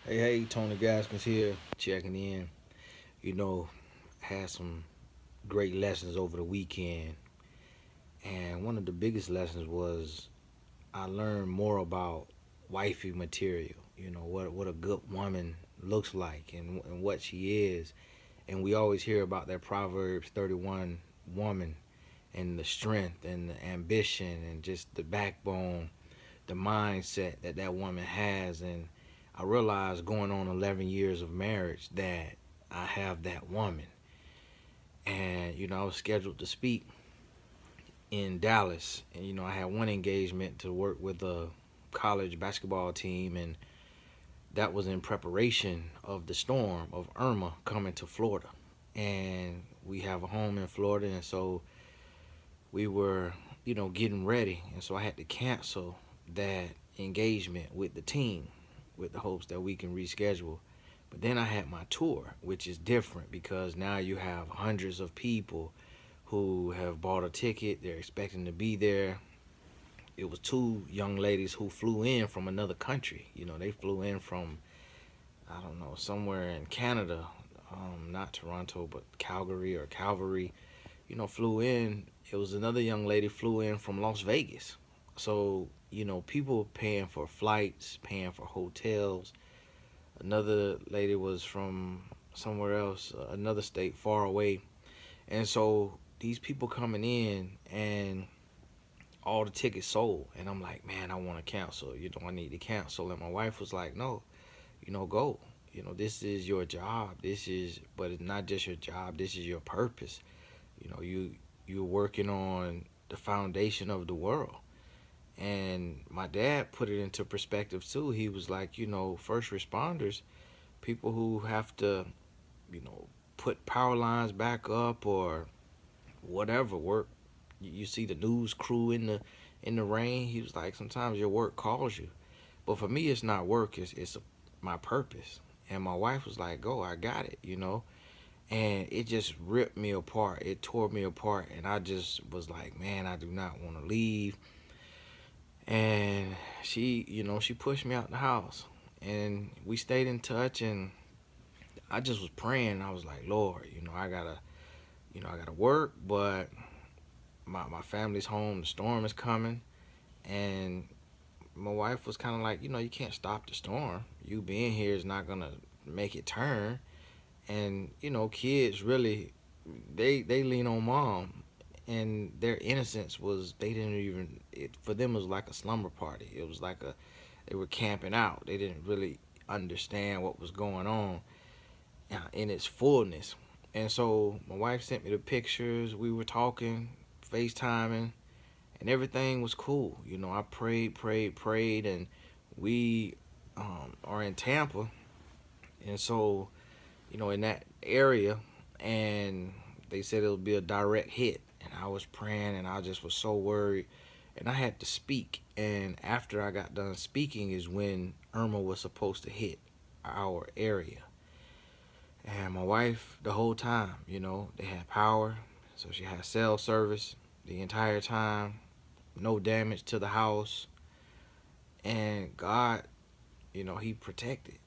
Hey, Tony Gaskins here, checking in. You know, had some great lessons over the weekend, and one of the biggest lessons was I learned more about wifey material. You know what a good woman looks like and what she is, and we always hear about that Proverbs 31 woman and the strength and the ambition and just the backbone, the mindset that that woman has. And I realized going on 11 years of marriage that I have that woman. And, I was scheduled to speak in Dallas. And, I had one engagement to work with a college basketball team. And that was in preparation of the storm of Irma coming to Florida. And we have a home in Florida. And so we were, getting ready. And so I had to cancel that engagement with the team with the hopes that we can reschedule. But then I had my tour, which is different because now you have hundreds of people who have bought a ticket. They're expecting to be there. It was two young ladies who flew in from another country. They flew in from, I don't know, somewhere in Canada, not Toronto, but Calgary or Calvary. Flew in. It was another young lady flew in from Las Vegas. So, people paying for flights, paying for hotels. Another lady was from somewhere else, another state far away. And so these people coming in and all the tickets sold. And I'm like, man, I want to cancel. I need to cancel. And my wife was like, no, go. This is your job. But it's not just your job. This is your purpose. You're working on the foundation of the world. And my dad put it into perspective too. He was like, first responders, people who have to, you know, put power lines back up or whatever work. You see the news crew in the rain. He was like, sometimes your work calls you, but for me, it's not work. It's my purpose. And my wife was like, "Go, I got it." And it just ripped me apart. It tore me apart, and I just was like, "Man, I do not want to leave." And she pushed me out the house, and we stayed in touch. And I just was praying. I was like, "Lord, I gotta work, but my family's home. The storm is coming." And my wife was kind of like, you can't stop the storm. You being here is not gonna make it turn. And kids really, they lean on mom, and their innocence was they didn't even for them it was like a slumber party. It was like they were camping out. They didn't really understand what was going on in its fullness. And so my wife sent me the pictures. We were talking, FaceTiming, and everything was cool. I prayed, and we are in Tampa, and so in that area, and they said it would be a direct hit, and I was praying, and I just was so worried, and I had to speak. And after I got done speaking is when Irma was supposed to hit our area. And my wife, the whole time, they had power, so she had cell service the entire time, no damage to the house. And God, He protected.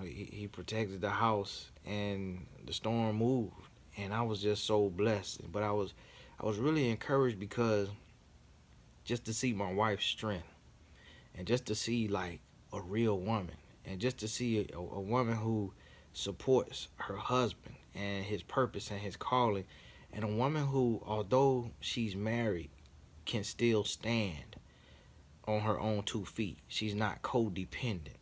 He protected the house, and the storm moved. And I was just so blessed. But I was really encouraged because just to see my wife's strength, and just to see like a real woman, and just to see a woman who supports her husband and his purpose and his calling, and a woman who, although she's married, can still stand on her own 2 feet. She's not codependent.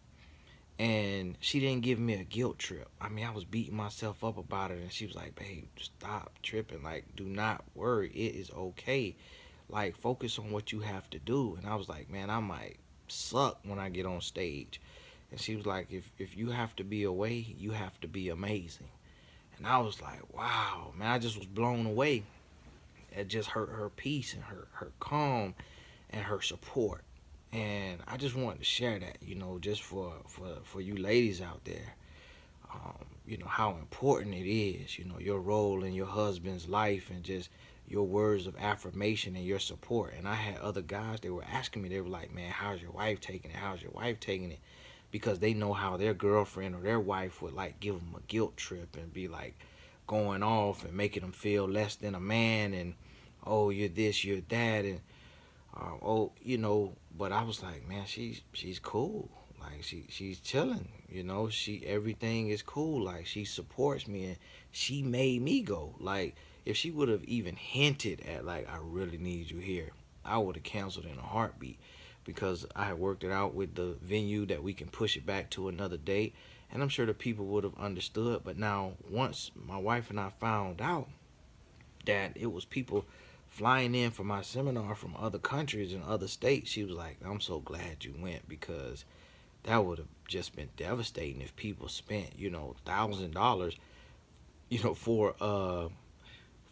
And she didn't give me a guilt trip. I mean, I was beating myself up about it, and she was like, "Babe, stop tripping. Like, do not worry. It is okay. Like, focus on what you have to do." And I was like, "Man, I might suck when I get on stage." And she was like, "If you have to be away, you have to be amazing." And I was like, "Wow, man!" I just was blown away at just her peace and her calm and her support. And I just wanted to share that, just for you ladies out there, how important it is, your role in your husband's life, and just your words of affirmation and your support. And I had other guys, they were asking me, they were like, "Man, how's your wife taking it? How's your wife taking it?" because they know how their girlfriend or their wife would like give them a guilt trip and be like going off and making them feel less than a man, and oh, you're this, you're that, and oh, but I was like, man, she's cool. Like she's chilling, she everything is cool. Like she supports me and she made me go. Like if she would have even hinted at like I really need you here, I would have canceled in a heartbeat because I had worked it out with the venue that we can push it back to another date, and I'm sure the people would have understood. But now once my wife and I found out that it was people flying in for my seminar from other countries and other states, she was like, I'm so glad you went, because that would have just been devastating if people spent, $1,000,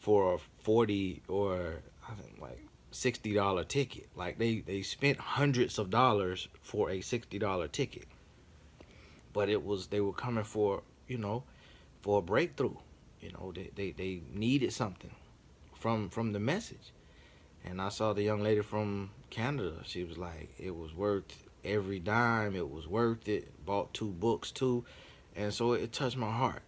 for a 40 or I think like $60 ticket. Like they spent hundreds of dollars for a $60 ticket. But they were coming for a breakthrough. They needed something from the message. And I saw the young lady from Canada. She was like, it was worth every dime. It was worth it. Bought 2 books too. And so it touched my heart.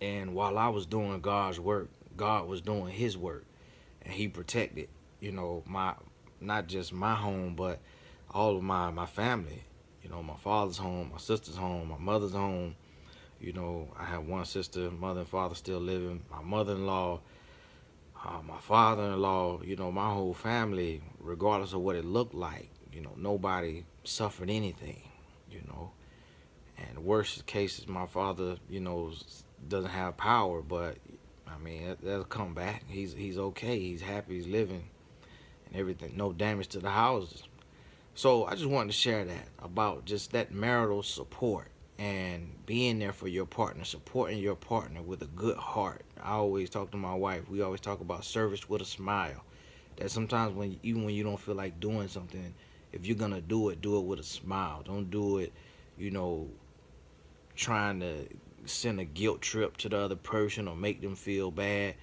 And while I was doing God's work, God was doing his work. And he protected, my not just my home, but all of my family. My father's home, my sister's home, my mother's home. I have one sister, mother and father still living, my mother-in-law, my father-in-law, my whole family, regardless of what it looked like, nobody suffered anything, you know. And the worst case is my father, doesn't have power, but I mean, that'll come back. He's okay. He's happy. He's living and everything. No damage to the houses. So I just wanted to share that about just that marital support and being there for your partner, supporting your partner with a good heart. I always talk to my wife. We always talk about service with a smile. That sometimes even when you don't feel like doing something, if you're gonna do it with a smile. Don't do it, you know, trying to send a guilt trip to the other person or make them feel bad.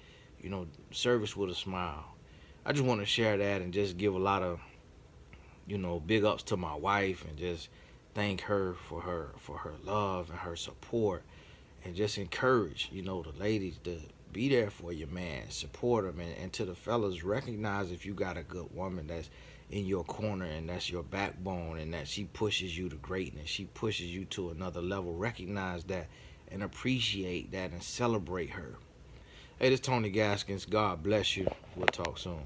Service with a smile. I just want to share that and just give a lot of, big ups to my wife and just thank her for her love and her support, and just encourage, the ladies to be there for your man, support him, and to the fellas, recognize if you got a good woman that's in your corner and that's your backbone and that she pushes you to greatness, she pushes you to another level. Recognize that and appreciate that and celebrate her. Hey, this is Tony Gaskins. God bless you. We'll talk soon.